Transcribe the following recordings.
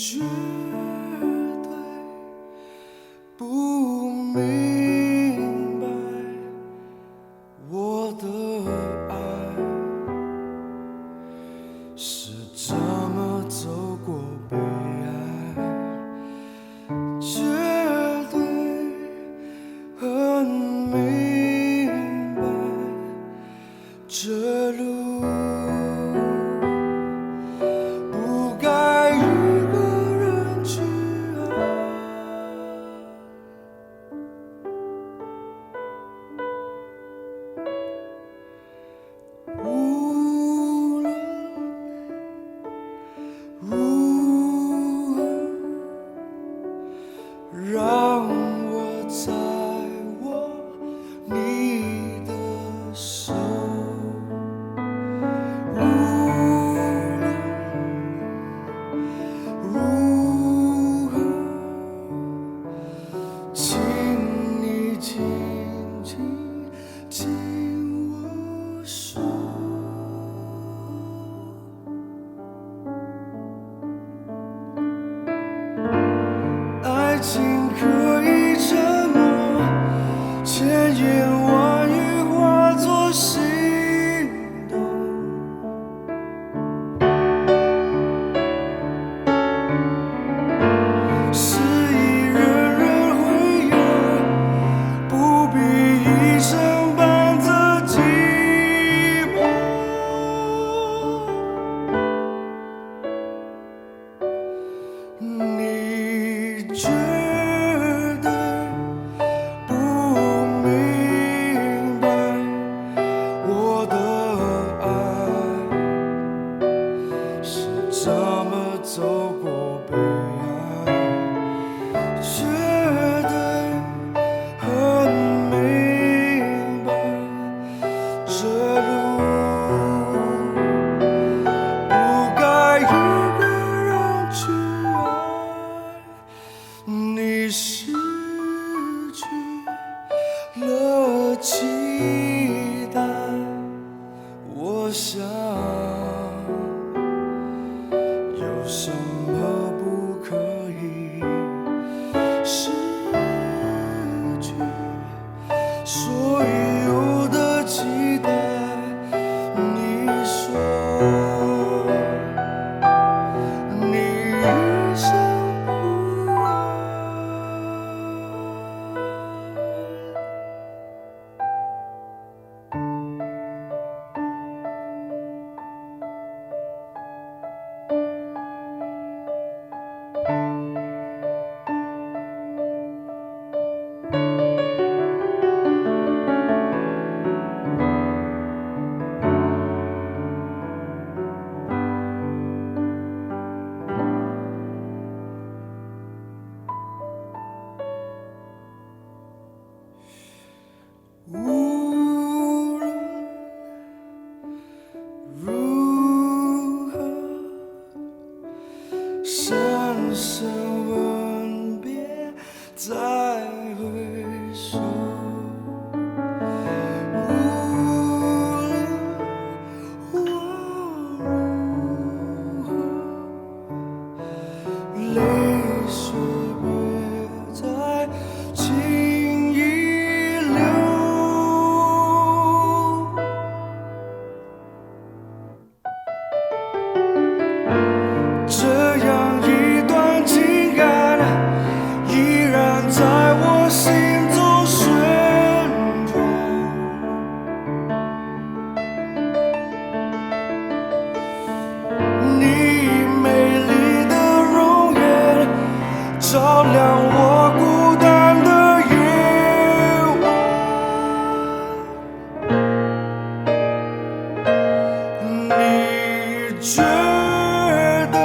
绝对不明白我的爱是怎么走过悲哀，绝对很明白这路不该一个人去爱。无论如何，让我再握你的手。无论如何，请你轻轻听我说。爱情可以沉默，千言万语化作行动。失意人人会有，不必一生伴着寂寞。你绝对不明白我的爱是怎么走过悲哀，绝对很明白这路不该一个人去爱。你失去了期待，我想有什么不可以，失去所有的期待。你说你一生不爱。无论如何，深深吻别再挥手。无论如何，泪水别再轻易流。这样一段情感，依然在我心中旋转。你美丽的容颜，照亮我孤单的夜晚。你绝对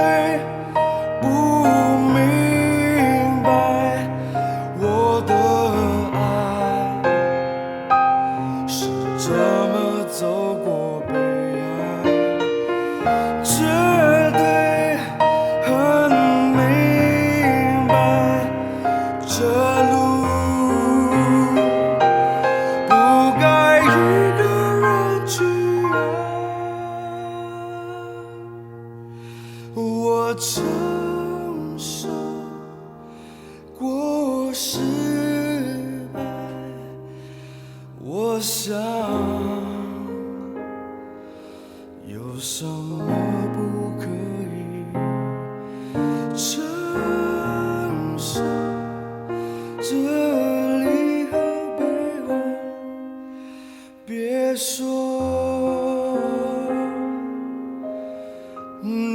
不明白我的爱是怎么走过悲哀，绝对很明白这路不该一个人去爱。我承么不可以，承受这离合悲欢。别说你